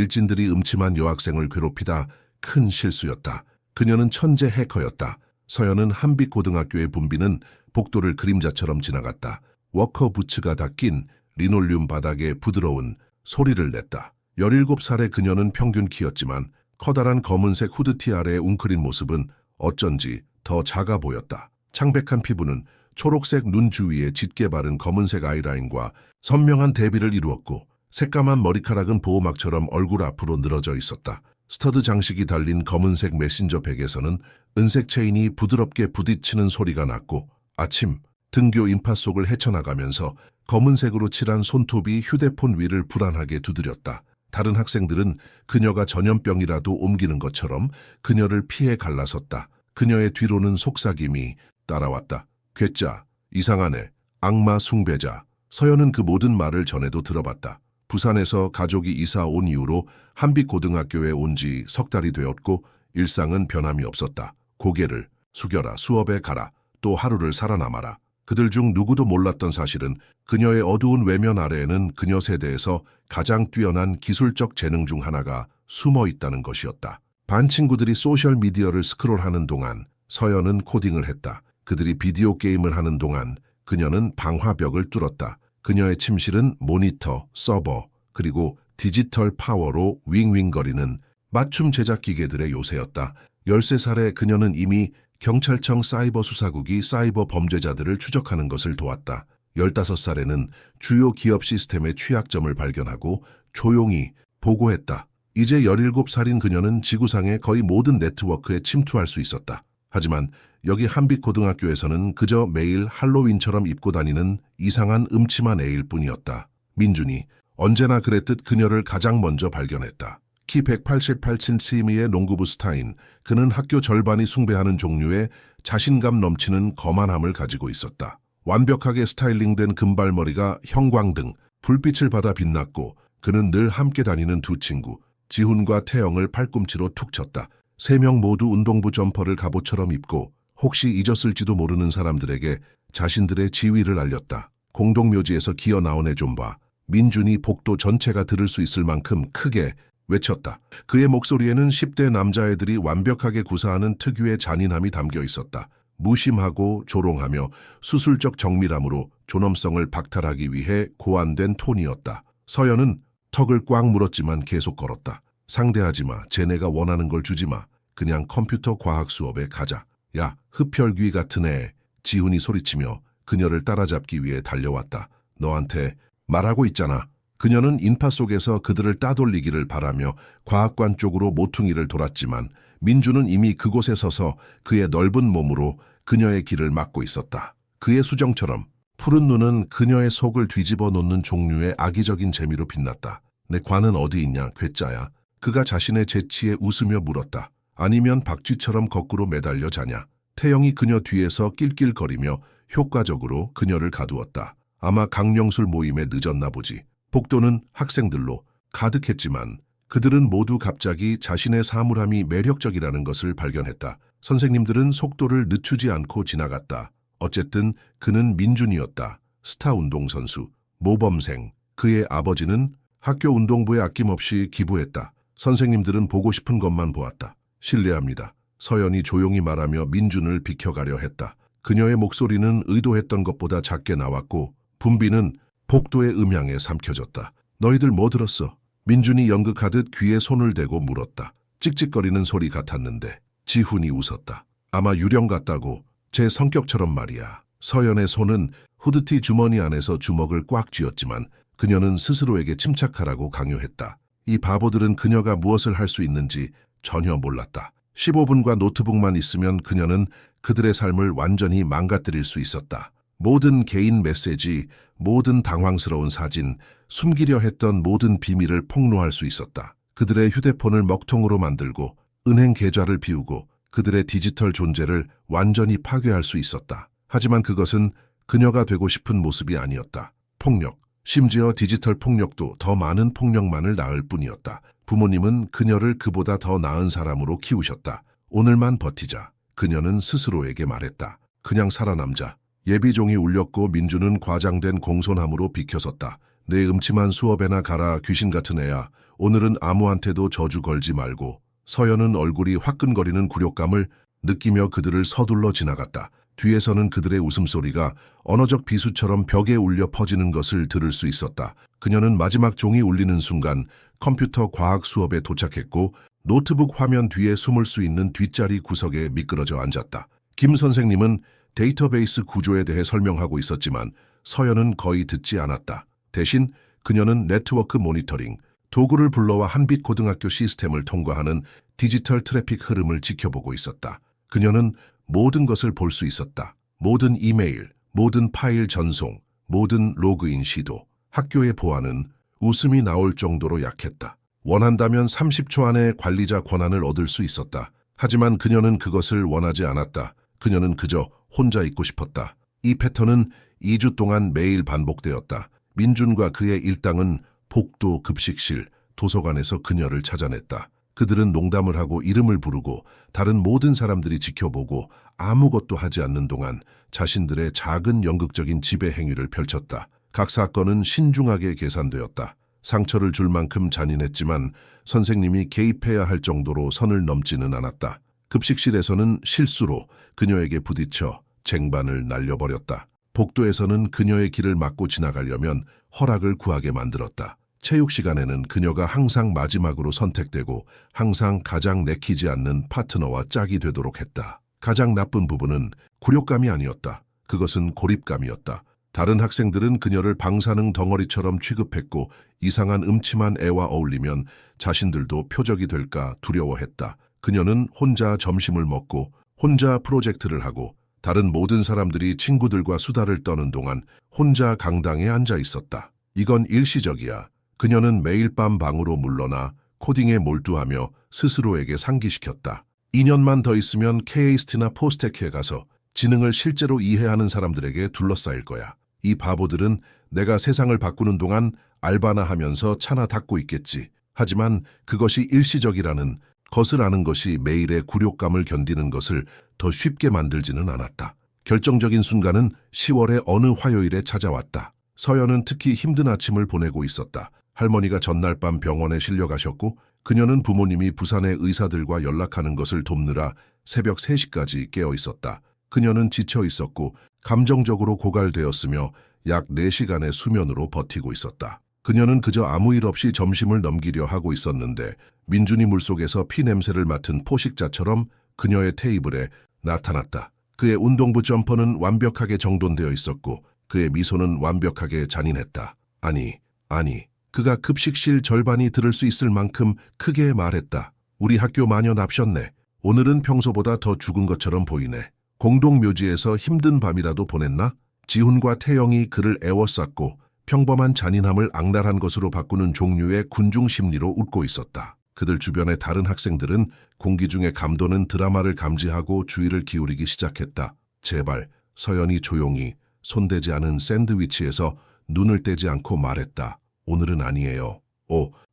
일진들이 음침한 여학생을 괴롭히다 큰 실수였다. 그녀는 천재 해커였다. 서연은 한빛고등학교의 분비는 복도를 그림자처럼 지나갔다. 워커 부츠가 닦인 리놀륨 바닥에 부드러운 소리를 냈다. 17살의 그녀는 평균 키였지만 커다란 검은색 후드티 아래의 웅크린 모습은 어쩐지 더 작아 보였다. 창백한 피부는 초록색 눈 주위에 짙게 바른 검은색 아이라인과 선명한 대비를 이루었고 새까만 머리카락은 보호막처럼 얼굴 앞으로 늘어져 있었다. 스터드 장식이 달린 검은색 메신저 백에서는 은색 체인이 부드럽게 부딪히는 소리가 났고 아침 등교 인파 속을 헤쳐나가면서 검은색으로 칠한 손톱이 휴대폰 위를 불안하게 두드렸다. 다른 학생들은 그녀가 전염병이라도 옮기는 것처럼 그녀를 피해 갈라섰다. 그녀의 뒤로는 속삭임이 따라왔다. 괴짜, 이상하네, 악마 숭배자. 서연은 그 모든 말을 전에도 들어봤다. 부산에서 가족이 이사 온 이후로 한빛고등학교에 온 지 석 달이 되었고 일상은 변함이 없었다. 고개를 숙여라, 수업에 가라, 또 하루를 살아남아라. 그들 중 누구도 몰랐던 사실은 그녀의 어두운 외면 아래에는 그녀 세대에서 가장 뛰어난 기술적 재능 중 하나가 숨어 있다는 것이었다. 반 친구들이 소셜미디어를 스크롤하는 동안 서연은 코딩을 했다. 그들이 비디오 게임을 하는 동안 그녀는 방화벽을 뚫었다. 그녀의 침실은 모니터, 서버, 그리고 디지털 파워로 윙윙거리는 맞춤 제작 기계들의 요새였다. 13살의 그녀는 이미 경찰청 사이버 수사국이 사이버 범죄자들을 추적하는 것을 도왔다. 15살에는 주요 기업 시스템의 취약점을 발견하고 조용히 보고했다. 이제 17살인 그녀는 지구상의 거의 모든 네트워크에 침투할 수 있었다. 하지만 여기 한빛고등학교에서는 그저 매일 할로윈처럼 입고 다니는 이상한 음침한 애일 뿐이었다. 민준이 언제나 그랬듯 그녀를 가장 먼저 발견했다. 키 188cm의 농구부 스타인, 그는 학교 절반이 숭배하는 종류의 자신감 넘치는 거만함을 가지고 있었다. 완벽하게 스타일링된 금발머리가 형광등, 불빛을 받아 빛났고 그는 늘 함께 다니는 두 친구, 지훈과 태영을 팔꿈치로 툭 쳤다. 3명 모두 운동부 점퍼를 갑옷처럼 입고 혹시 잊었을지도 모르는 사람들에게 자신들의 지위를 알렸다. 공동묘지에서 기어 나온 애 좀 봐. 민준이 복도 전체가 들을 수 있을 만큼 크게 외쳤다. 그의 목소리에는 10대 남자애들이 완벽하게 구사하는 특유의 잔인함이 담겨 있었다. 무심하고 조롱하며 수술적 정밀함으로 존엄성을 박탈하기 위해 고안된 톤이었다. 서연은 턱을 꽉 물었지만 계속 걸었다. 상대하지 마. 쟤네가 원하는 걸 주지 마. 그냥 컴퓨터 과학 수업에 가자. 야, 흡혈귀 같은 애. 지훈이 소리치며 그녀를 따라잡기 위해 달려왔다. 너한테 말하고 있잖아. 그녀는 인파 속에서 그들을 따돌리기를 바라며 과학관 쪽으로 모퉁이를 돌았지만 민주는 이미 그곳에 서서 그의 넓은 몸으로 그녀의 길을 막고 있었다. 그의 수정처럼 푸른 눈은 그녀의 속을 뒤집어 놓는 종류의 악의적인 재미로 빛났다. 내 관은 어디 있냐, 괴짜야. 그가 자신의 재치에 웃으며 물었다. 아니면 박쥐처럼 거꾸로 매달려 자냐. 태영이 그녀 뒤에서 낄낄거리며 효과적으로 그녀를 가두었다. 아마 강령술 모임에 늦었나 보지. 복도는 학생들로 가득했지만 그들은 모두 갑자기 자신의 사물함이 매력적이라는 것을 발견했다. 선생님들은 속도를 늦추지 않고 지나갔다. 어쨌든 그는 민준이었다. 스타 운동선수, 모범생. 그의 아버지는 학교 운동부에 아낌없이 기부했다. 선생님들은 보고 싶은 것만 보았다. 실례합니다. 서연이 조용히 말하며 민준을 비켜가려 했다. 그녀의 목소리는 의도했던 것보다 작게 나왔고 분비는 복도의 음향에 삼켜졌다. 너희들 뭐 들었어? 민준이 연극하듯 귀에 손을 대고 물었다. 찍찍거리는 소리 같았는데 지훈이 웃었다. 아마 유령 같다고. 제 성격처럼 말이야. 서연의 손은 후드티 주머니 안에서 주먹을 꽉 쥐었지만 그녀는 스스로에게 침착하라고 강요했다. 이 바보들은 그녀가 무엇을 할 수 있는지 전혀 몰랐다. 15분과 노트북만 있으면 그녀는 그들의 삶을 완전히 망가뜨릴 수 있었다. 모든 개인 메시지, 모든 당황스러운 사진, 숨기려 했던 모든 비밀을 폭로할 수 있었다. 그들의 휴대폰을 먹통으로 만들고 은행 계좌를 비우고 그들의 디지털 존재를 완전히 파괴할 수 있었다. 하지만 그것은 그녀가 되고 싶은 모습이 아니었다. 폭력, 심지어 디지털 폭력도 더 많은 폭력만을 낳을 뿐이었다. 부모님은 그녀를 그보다 더 나은 사람으로 키우셨다. 오늘만 버티자. 그녀는 스스로에게 말했다. 그냥 살아남자. 예비종이 울렸고 민주는 과장된 공손함으로 비켜섰다. 내 음침한 수업에나 가라, 귀신 같은 애야. 오늘은 아무한테도 저주 걸지 말고. 서연은 얼굴이 화끈거리는 굴욕감을 느끼며 그들을 서둘러 지나갔다. 뒤에서는 그들의 웃음소리가 언어적 비수처럼 벽에 울려 퍼지는 것을 들을 수 있었다. 그녀는 마지막 종이 울리는 순간 컴퓨터 과학 수업에 도착했고 노트북 화면 뒤에 숨을 수 있는 뒷자리 구석에 미끄러져 앉았다. 김 선생님은 데이터베이스 구조에 대해 설명하고 있었지만 서연은 거의 듣지 않았다. 대신 그녀는 네트워크 모니터링, 도구를 불러와 한빛고등학교 시스템을 통과하는 디지털 트래픽 흐름을 지켜보고 있었다. 그녀는 모든 것을 볼 수 있었다. 모든 이메일, 모든 파일 전송, 모든 로그인 시도. 학교의 보안은 웃음이 나올 정도로 약했다. 원한다면 30초 안에 관리자 권한을 얻을 수 있었다. 하지만 그녀는 그것을 원하지 않았다. 그녀는 그저 혼자 있고 싶었다. 이 패턴은 2주 동안 매일 반복되었다. 민준과 그의 일당은 복도, 급식실, 도서관에서 그녀를 찾아냈다. 그들은 농담을 하고 이름을 부르고 다른 모든 사람들이 지켜보고 아무것도 하지 않는 동안 자신들의 작은 연극적인 지배 행위를 펼쳤다. 각 사건은 신중하게 계산되었다. 상처를 줄 만큼 잔인했지만 선생님이 개입해야 할 정도로 선을 넘지는 않았다. 급식실에서는 실수로 그녀에게 부딪혀 쟁반을 날려버렸다. 복도에서는 그녀의 길을 막고 지나가려면 허락을 구하게 만들었다. 체육 시간에는 그녀가 항상 마지막으로 선택되고 항상 가장 내키지 않는 파트너와 짝이 되도록 했다. 가장 나쁜 부분은 굴욕감이 아니었다. 그것은 고립감이었다. 다른 학생들은 그녀를 방사능 덩어리처럼 취급했고 이상한 음침한 애와 어울리면 자신들도 표적이 될까 두려워했다. 그녀는 혼자 점심을 먹고 혼자 프로젝트를 하고 다른 모든 사람들이 친구들과 수다를 떠는 동안 혼자 강당에 앉아 있었다. 이건 일시적이야. 그녀는 매일 밤 방으로 물러나 코딩에 몰두하며 스스로에게 상기시켰다. 2년만 더 있으면 KAST나 포스텍에 가서 지능을 실제로 이해하는 사람들에게 둘러싸일 거야. 이 바보들은 내가 세상을 바꾸는 동안 알바나 하면서 차나 닦고 있겠지. 하지만 그것이 일시적이라는 것을 아는 것이 매일의 굴욕감을 견디는 것을 더 쉽게 만들지는 않았다. 결정적인 순간은 10월의 어느 화요일에 찾아왔다. 서연은 특히 힘든 아침을 보내고 있었다. 할머니가 전날 밤 병원에 실려가셨고 그녀는 부모님이 부산의 의사들과 연락하는 것을 돕느라 새벽 3시까지 깨어 있었다. 그녀는 지쳐 있었고 감정적으로 고갈되었으며 약 4시간의 수면으로 버티고 있었다. 그녀는 그저 아무 일 없이 점심을 넘기려 하고 있었는데 민준이 물속에서 피 냄새를 맡은 포식자처럼 그녀의 테이블에 나타났다. 그의 운동부 점퍼는 완벽하게 정돈되어 있었고 그의 미소는 완벽하게 잔인했다. 아니. 그가 급식실 절반이 들을 수 있을 만큼 크게 말했다. 우리 학교 마녀 납셨네. 오늘은 평소보다 더 죽은 것처럼 보이네. 공동묘지에서 힘든 밤이라도 보냈나? 지훈과 태영이 그를 애워쌌고 평범한 잔인함을 악랄한 것으로 바꾸는 종류의 군중 심리로 웃고 있었다. 그들 주변의 다른 학생들은 공기 중에 감도는 드라마를 감지하고 주의를 기울이기 시작했다. 제발 서연이 조용히 손대지 않은 샌드위치에서 눈을 떼지 않고 말했다. 오늘은 아니에요.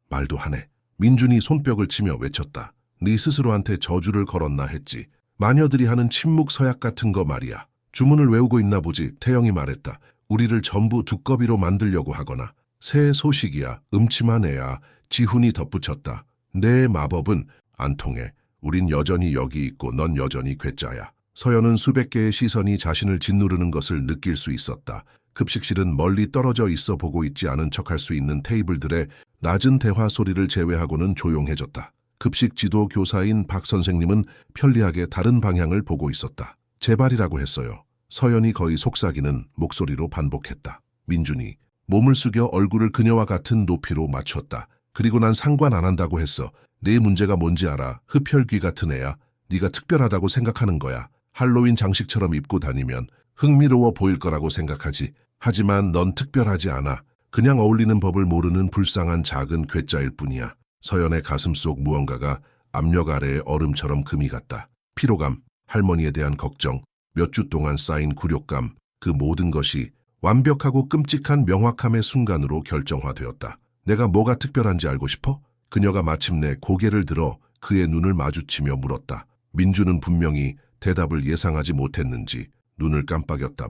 말도 하네. 민준이 손뼉을 치며 외쳤다. 네 스스로한테 저주를 걸었나 했지. 마녀들이 하는 침묵 서약 같은 거 말이야. 주문을 외우고 있나 보지. 태영이 말했다. 우리를 전부 두꺼비로 만들려고 하거나. 새 소식이야. 음침한 애야. 지훈이 덧붙였다. 내 마법은 안 통해. 우린 여전히 여기 있고 넌 여전히 괴짜야. 서연은 수백 개의 시선이 자신을 짓누르는 것을 느낄 수 있었다. 급식실은 멀리 떨어져 있어 보고 있지 않은 척할 수 있는 테이블들의 낮은 대화 소리를 제외하고는 조용해졌다. 급식 지도 교사인 박 선생님은 편리하게 다른 방향을 보고 있었다. 제발이라고 했어요. 서연이 거의 속삭이는 목소리로 반복했다. 민준이 몸을 숙여 얼굴을 그녀와 같은 높이로 맞췄다. 그리고 난 상관 안 한다고 했어. 내 문제가 뭔지 알아. 흡혈귀 같은 애야. 네가 특별하다고 생각하는 거야. 할로윈 장식처럼 입고 다니면 흥미로워 보일 거라고 생각하지. 하지만 넌 특별하지 않아. 그냥 어울리는 법을 모르는 불쌍한 작은 괴짜일 뿐이야. 서연의 가슴 속 무언가가 압력 아래의 얼음처럼 금이 갔다. 피로감, 할머니에 대한 걱정, 몇 주 동안 쌓인 굴욕감, 그 모든 것이 완벽하고 끔찍한 명확함의 순간으로 결정화되었다. 내가 뭐가 특별한지 알고 싶어? 그녀가 마침내 고개를 들어 그의 눈을 마주치며 물었다. 민주는 분명히 대답을 예상하지 못했는지 눈을 깜빡였다.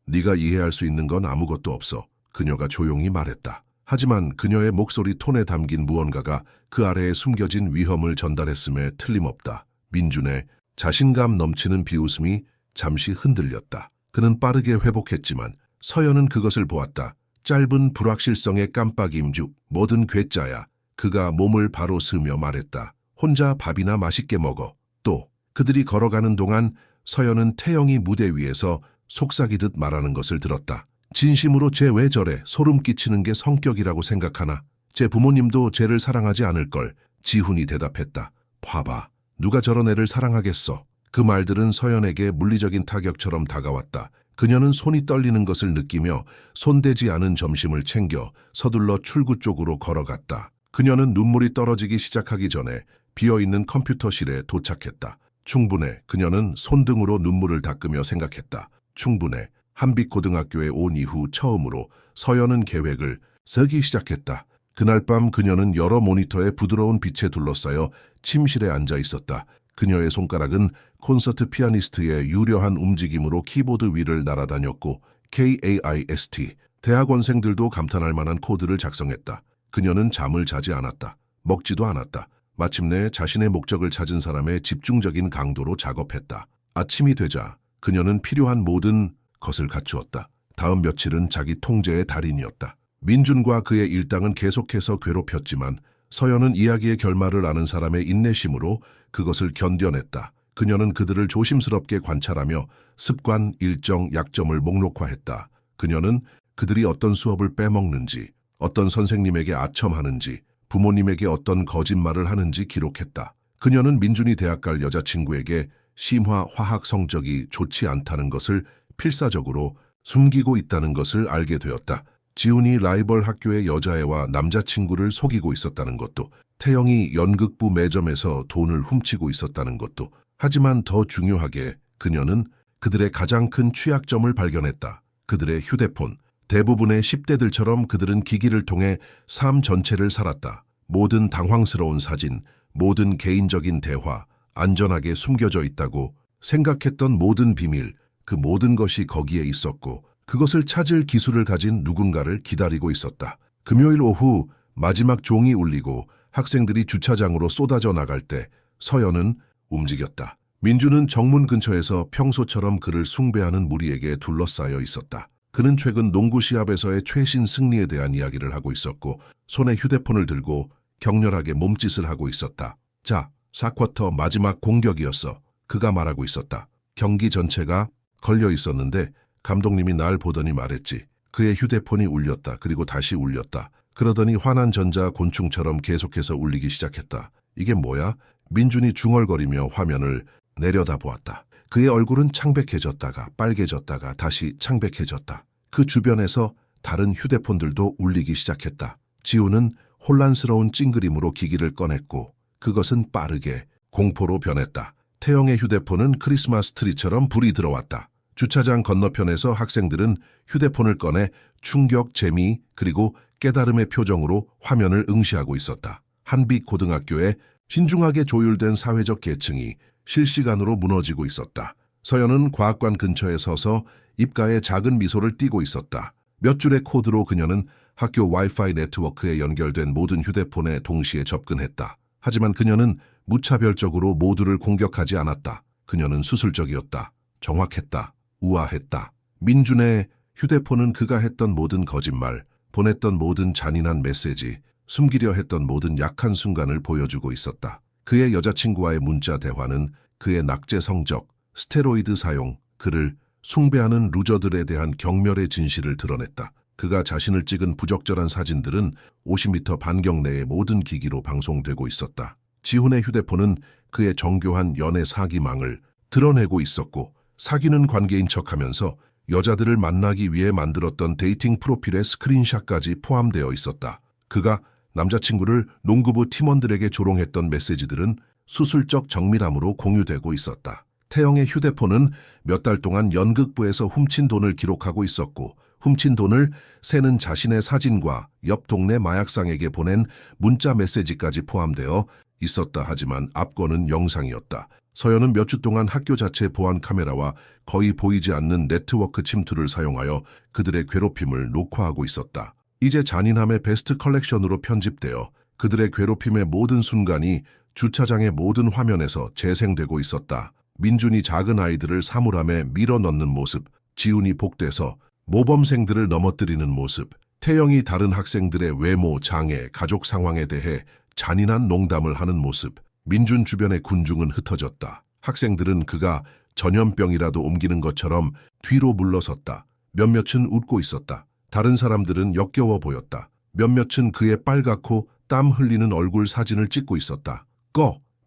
네가 이해할 수 있는 건 아무것도 없어. 그녀가 조용히 말했다. 하지만 그녀의 목소리 톤에 담긴 무언가가 그 아래에 숨겨진 위험을 전달했음에 틀림없다. 민준의 자신감 넘치는 비웃음이 잠시 흔들렸다. 그는 빠르게 회복했지만 서연은 그것을 보았다. 짧은 불확실성의 깜빡임주, 뭐든 괴짜야. 그가 몸을 바로 쓰며 말했다. 혼자 밥이나 맛있게 먹어. 또 그들이 걸어가는 동안 서연은 태영이 무대 위에서 속삭이듯 말하는 것을 들었다. 진심으로 쟤 왜 저래? 소름 끼치는 게 성격이라고 생각하나? 제 부모님도 쟤를 사랑하지 않을걸. 지훈이 대답했다. 봐봐. 누가 저런 애를 사랑하겠어. 그 말들은 서연에게 물리적인 타격처럼 다가왔다. 그녀는 손이 떨리는 것을 느끼며 손대지 않은 점심을 챙겨 서둘러 출구 쪽으로 걸어갔다. 그녀는 눈물이 떨어지기 시작하기 전에 비어있는 컴퓨터실에 도착했다. 충분해. 그녀는 손등으로 눈물을 닦으며 생각했다. 충분해. 한빛고등학교에 온 이후 처음으로 서연은 계획을 쓰기 시작했다. 그날 밤 그녀는 여러 모니터의 부드러운 빛에 둘러싸여 침실에 앉아 있었다. 그녀의 손가락은 콘서트 피아니스트의 유려한 움직임으로 키보드 위를 날아다녔고 KAIST, 대학원생들도 감탄할 만한 코드를 작성했다. 그녀는 잠을 자지 않았다. 먹지도 않았다. 마침내 자신의 목적을 찾은 사람의 집중적인 강도로 작업했다. 아침이 되자 그녀는 필요한 모든 것을 갖추었다. 다음 며칠은 자기 통제의 달인이었다. 민준과 그의 일당은 계속해서 괴롭혔지만 서연은 이야기의 결말을 아는 사람의 인내심으로 그것을 견뎌냈다. 그녀는 그들을 조심스럽게 관찰하며 습관, 일정, 약점을 목록화했다. 그녀는 그들이 어떤 수업을 빼먹는지, 어떤 선생님에게 아첨하는지, 부모님에게 어떤 거짓말을 하는지 기록했다. 그녀는 민준이 대학 갈 여자친구에게 심화 화학 성적이 좋지 않다는 것을 필사적으로 숨기고 있다는 것을 알게 되었다. 지훈이 라이벌 학교의 여자애와 남자친구를 속이고 있었다는 것도, 태영이 연극부 매점에서 돈을 훔치고 있었다는 것도, 하지만 더 중요하게 그녀는 그들의 가장 큰 취약점을 발견했다. 그들의 휴대폰. 대부분의 10대들처럼 그들은 기기를 통해 삶 전체를 살았다. 모든 당황스러운 사진, 모든 개인적인 대화, 안전하게 숨겨져 있다고 생각했던 모든 비밀, 그 모든 것이 거기에 있었고 그것을 찾을 기술을 가진 누군가를 기다리고 있었다. 금요일 오후 마지막 종이 울리고 학생들이 주차장으로 쏟아져 나갈 때 서연은 움직였다. 민준은 정문 근처에서 평소처럼 그를 숭배하는 무리에게 둘러싸여 있었다. 그는 최근 농구 시합에서의 최신 승리에 대한 이야기를 하고 있었고 손에 휴대폰을 들고 격렬하게 몸짓을 하고 있었다. 자, 4쿼터 마지막 공격이었어. 그가 말하고 있었다. 경기 전체가 걸려 있었는데 감독님이 날 보더니 말했지. 그의 휴대폰이 울렸다. 그리고 다시 울렸다. 그러더니 화난 전자 곤충처럼 계속해서 울리기 시작했다. 이게 뭐야? 민준이 중얼거리며 화면을 내려다보았다. 그의 얼굴은 창백해졌다가 빨개졌다가 다시 창백해졌다. 그 주변에서 다른 휴대폰들도 울리기 시작했다. 지훈은 혼란스러운 찡그림으로 기기를 꺼냈고 그것은 빠르게 공포로 변했다. 태영의 휴대폰은 크리스마스 트리처럼 불이 들어왔다. 주차장 건너편에서 학생들은 휴대폰을 꺼내 충격, 재미, 그리고 깨달음의 표정으로 화면을 응시하고 있었다. 한빛고등학교에 신중하게 조율된 사회적 계층이 실시간으로 무너지고 있었다. 서연은 과학관 근처에 서서 입가에 작은 미소를 띠고 있었다. 몇 줄의 코드로 그녀는 학교 와이파이 네트워크에 연결된 모든 휴대폰에 동시에 접근했다. 하지만 그녀는 무차별적으로 모두를 공격하지 않았다. 그녀는 수술적이었다. 정확했다. 우아했다. 민준의 휴대폰은 그가 했던 모든 거짓말, 보냈던 모든 잔인한 메시지, 숨기려 했던 모든 약한 순간을 보여주고 있었다. 그의 여자친구와의 문자 대화는 그의 낙제 성적, 스테로이드 사용, 그를 숭배하는 루저들에 대한 경멸의 진실을 드러냈다. 그가 자신을 찍은 부적절한 사진들은 50m 반경 내의 모든 기기로 방송되고 있었다. 지훈의 휴대폰은 그의 정교한 연애 사기망을 드러내고 있었고 사귀는 관계인 척하면서 여자들을 만나기 위해 만들었던 데이팅 프로필의 스크린샷까지 포함되어 있었다. 그가 남자친구를 농구부 팀원들에게 조롱했던 메시지들은 수술적 정밀함으로 공유되고 있었다. 태영의 휴대폰은 몇 달 동안 연극부에서 훔친 돈을 기록하고 있었고 훔친 돈을 세는 자신의 사진과 옆 동네 마약상에게 보낸 문자 메시지까지 포함되어 있었다. 하지만 압권은 영상이었다. 서연은 몇 주 동안 학교 자체 보안 카메라와 거의 보이지 않는 네트워크 침투를 사용하여 그들의 괴롭힘을 녹화하고 있었다. 이제 잔인함의 베스트 컬렉션으로 편집되어 그들의 괴롭힘의 모든 순간이 주차장의 모든 화면에서 재생되고 있었다. 민준이 작은 아이들을 사물함에 밀어 넣는 모습, 지훈이 복돼서 모범생들을 넘어뜨리는 모습, 태영이 다른 학생들의 외모, 장애, 가족 상황에 대해 잔인한 농담을 하는 모습. 민준 주변의 군중은 흩어졌다. 학생들은 그가 전염병이라도 옮기는 것처럼 뒤로 물러섰다. 몇몇은 웃고 있었다. 다른 사람들은 역겨워 보였다. 몇몇은 그의 빨갛고 땀 흘리는 얼굴 사진을 찍고 있었다.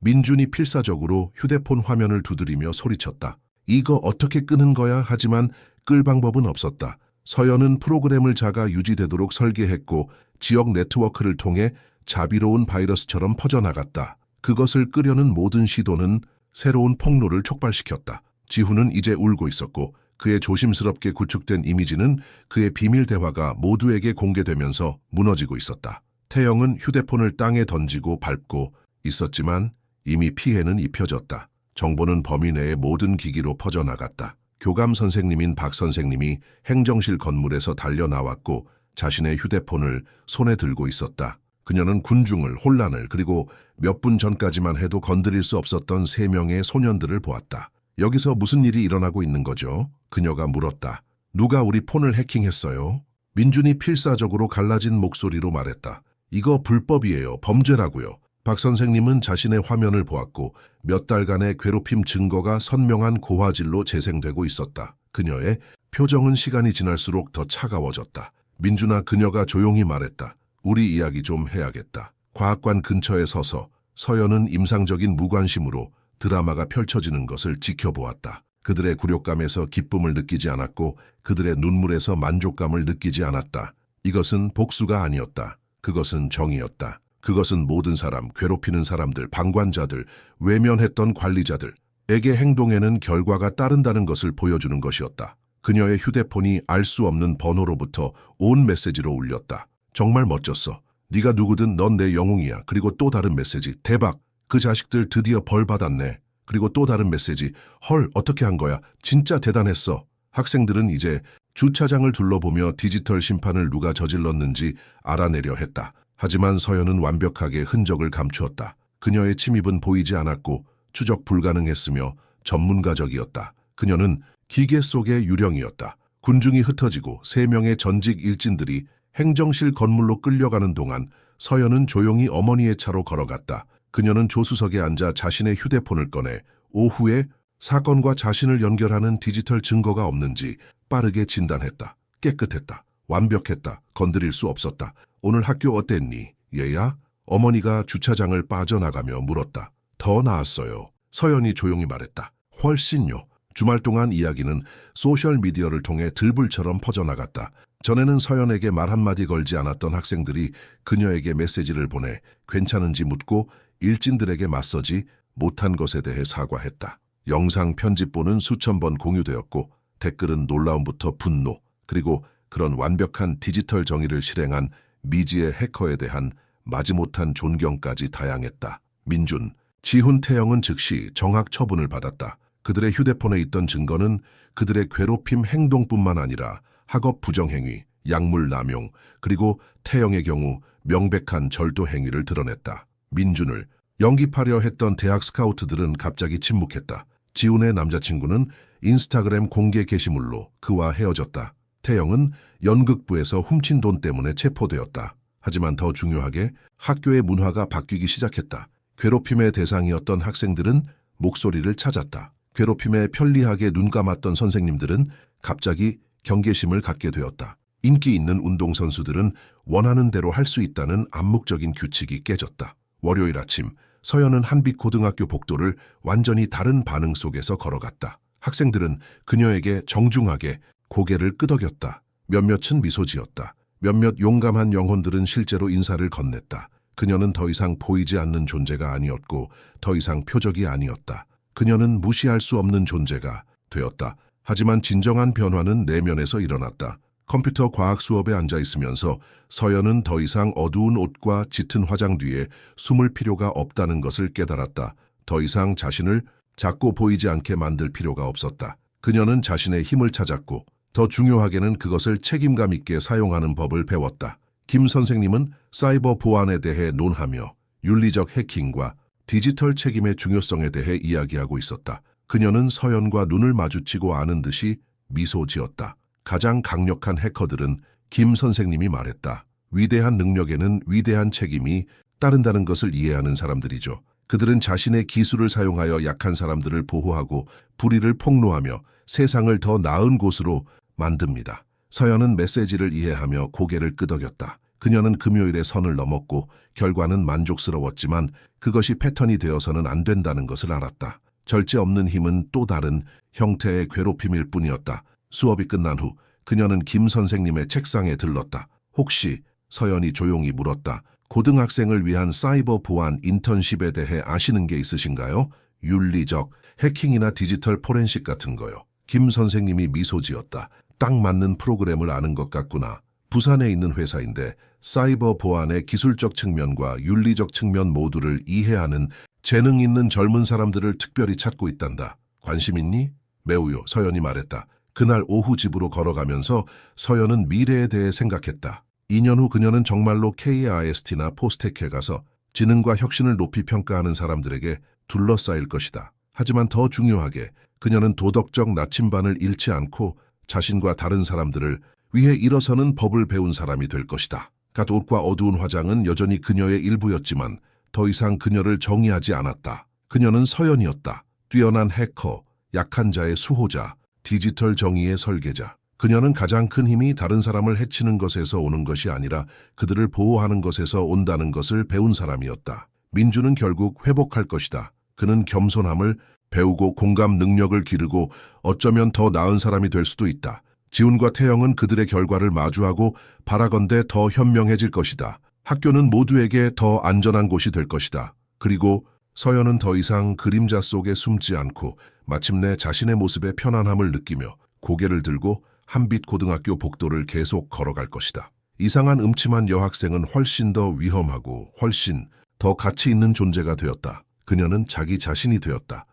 민준이 필사적으로 휴대폰 화면을 두드리며 소리쳤다. 이거 어떻게 끄는 거야? 하지만 끌 방법은 없었다. 서연은 프로그램을 자가 유지되도록 설계했고 지역 네트워크를 통해 자비로운 바이러스처럼 퍼져나갔다. 그것을 끄려는 모든 시도는 새로운 폭로를 촉발시켰다. 지훈은 이제 울고 있었고 그의 조심스럽게 구축된 이미지는 그의 비밀 대화가 모두에게 공개되면서 무너지고 있었다. 태영은 휴대폰을 땅에 던지고 밟고 있었지만 이미 피해는 입혀졌다. 정보는 범위 내의 모든 기기로 퍼져나갔다. 교감 선생님인 박 선생님이 행정실 건물에서 달려나왔고 자신의 휴대폰을 손에 들고 있었다. 그녀는 군중을, 혼란을, 그리고 몇 분 전까지만 해도 건드릴 수 없었던 3명의 소년들을 보았다. 여기서 무슨 일이 일어나고 있는 거죠? 그녀가 물었다. 누가 우리 폰을 해킹했어요? 민준이 필사적으로 갈라진 목소리로 말했다. 이거 불법이에요. 범죄라고요. 박 선생님은 자신의 화면을 보았고 몇 달간의 괴롭힘 증거가 선명한 고화질로 재생되고 있었다. 그녀의 표정은 시간이 지날수록 더 차가워졌다. 민준아, 그녀가 조용히 말했다. 우리 이야기 좀 해야겠다. 과학관 근처에 서서 서연은 임상적인 무관심으로 드라마가 펼쳐지는 것을 지켜보았다. 그들의 굴욕감에서 기쁨을 느끼지 않았고 그들의 눈물에서 만족감을 느끼지 않았다. 이것은 복수가 아니었다. 그것은 정의였다. 그것은 모든 사람, 괴롭히는 사람들, 방관자들, 외면했던 관리자들에게 행동에는 결과가 따른다는 것을 보여주는 것이었다. 그녀의 휴대폰이 알 수 없는 번호로부터 온 메시지로 울렸다. 정말 멋졌어. 네가 누구든 넌 내 영웅이야. 그리고 또 다른 메시지. 대박. 그 자식들 드디어 벌 받았네. 그리고 또 다른 메시지. 헐, 어떻게 한 거야? 진짜 대단했어. 학생들은 이제 주차장을 둘러보며 디지털 심판을 누가 저질렀는지 알아내려 했다. 하지만 서연은 완벽하게 흔적을 감추었다. 그녀의 침입은 보이지 않았고 추적 불가능했으며 전문가적이었다. 그녀는 기계 속의 유령이었다. 군중이 흩어지고 3명의 전직 일진들이 행정실 건물로 끌려가는 동안 서연은 조용히 어머니의 차로 걸어갔다. 그녀는 조수석에 앉아 자신의 휴대폰을 꺼내 오후에 사건과 자신을 연결하는 디지털 증거가 없는지 빠르게 진단했다. 깨끗했다. 완벽했다. 건드릴 수 없었다. 오늘 학교 어땠니? 얘야? 어머니가 주차장을 빠져나가며 물었다. 더 나았어요. 서연이 조용히 말했다. 훨씬요. 주말 동안 이야기는 소셜미디어를 통해 들불처럼 퍼져나갔다. 전에는 서연에게 말 한마디 걸지 않았던 학생들이 그녀에게 메시지를 보내 괜찮은지 묻고 일진들에게 맞서지 못한 것에 대해 사과했다. 영상 편집본은 수천 번 공유되었고 댓글은 놀라움부터 분노, 그리고 그런 완벽한 디지털 정의를 실행한 미지의 해커에 대한 마지못한 존경까지 다양했다. 민준, 지훈, 태영은 즉시 정학 처분을 받았다. 그들의 휴대폰에 있던 증거는 그들의 괴롭힘 행동뿐만 아니라 학업 부정행위, 약물 남용, 그리고 태영의 경우 명백한 절도 행위를 드러냈다. 민준을 영입하려 했던 대학 스카우트들은 갑자기 침묵했다. 지훈의 남자친구는 인스타그램 공개 게시물로 그와 헤어졌다. 태영은 연극부에서 훔친 돈 때문에 체포되었다. 하지만 더 중요하게 학교의 문화가 바뀌기 시작했다. 괴롭힘의 대상이었던 학생들은 목소리를 찾았다. 괴롭힘에 편리하게 눈감았던 선생님들은 갑자기 경계심을 갖게 되었다. 인기 있는 운동선수들은 원하는 대로 할 수 있다는 암묵적인 규칙이 깨졌다. 월요일 아침, 서연은 한빛고등학교 복도를 완전히 다른 반응 속에서 걸어갔다. 학생들은 그녀에게 정중하게 고개를 끄덕였다. 몇몇은 미소 지었다. 몇몇 용감한 영혼들은 실제로 인사를 건넸다. 그녀는 더 이상 보이지 않는 존재가 아니었고 더 이상 표적이 아니었다. 그녀는 무시할 수 없는 존재가 되었다. 하지만 진정한 변화는 내면에서 일어났다. 컴퓨터 과학 수업에 앉아 있으면서 서연은 더 이상 어두운 옷과 짙은 화장 뒤에 숨을 필요가 없다는 것을 깨달았다. 더 이상 자신을 작고 보이지 않게 만들 필요가 없었다. 그녀는 자신의 힘을 찾았고 더 중요하게는 그것을 책임감 있게 사용하는 법을 배웠다. 김 선생님은 사이버 보안에 대해 논하며 윤리적 해킹과 디지털 책임의 중요성에 대해 이야기하고 있었다. 그녀는 서연과 눈을 마주치고 아는 듯이 미소 지었다. 가장 강력한 해커들은 김 선생님이 말했다. 위대한 능력에는 위대한 책임이 따른다는 것을 이해하는 사람들이죠. 그들은 자신의 기술을 사용하여 약한 사람들을 보호하고 불의를 폭로하며 세상을 더 나은 곳으로 만듭니다. 서연은 메시지를 이해하며 고개를 끄덕였다. 그녀는 금요일에 선을 넘었고 결과는 만족스러웠지만 그것이 패턴이 되어서는 안 된다는 것을 알았다. 절제 없는 힘은 또 다른 형태의 괴롭힘일 뿐이었다. 수업이 끝난 후 그녀는 김 선생님의 책상에 들렀다. 혹시 서연이 조용히 물었다. 고등학생을 위한 사이버 보안 인턴십에 대해 아시는 게 있으신가요? 윤리적, 해킹이나 디지털 포렌식 같은 거요. 김 선생님이 미소 지었다. 딱 맞는 프로그램을 아는 것 같구나. 부산에 있는 회사인데 사이버 보안의 기술적 측면과 윤리적 측면 모두를 이해하는 재능 있는 젊은 사람들을 특별히 찾고 있단다. 관심 있니? 매우요, 서연이 말했다. 그날 오후 집으로 걸어가면서 서연은 미래에 대해 생각했다. 2년 후 그녀는 정말로 KIST나 포스텍에 가서 지능과 혁신을 높이 평가하는 사람들에게 둘러싸일 것이다. 하지만 더 중요하게 그녀는 도덕적 나침반을 잃지 않고 자신과 다른 사람들을 위해 일어서는 법을 배운 사람이 될 것이다. 갓옷과 어두운 화장은 여전히 그녀의 일부였지만 더 이상 그녀를 정의하지 않았다. 그녀는 서연이었다. 뛰어난 해커, 약한 자의 수호자, 디지털 정의의 설계자. 그녀는 가장 큰 힘이 다른 사람을 해치는 것에서 오는 것이 아니라 그들을 보호하는 것에서 온다는 것을 배운 사람이었다. 민주는 결국 회복할 것이다. 그는 겸손함을 배우고 공감 능력을 기르고 어쩌면 더 나은 사람이 될 수도 있다. 지훈과 태영은 그들의 결과를 마주하고 바라건대 더 현명해질 것이다. 학교는 모두에게 더 안전한 곳이 될 것이다. 그리고 서연은 더 이상 그림자 속에 숨지 않고 마침내 자신의 모습의 편안함을 느끼며 고개를 들고 한빛 고등학교 복도를 계속 걸어갈 것이다. 이상한 음침한 여학생은 훨씬 더 위험하고 훨씬 더 가치 있는 존재가 되었다. 그녀는 자기 자신이 되었다.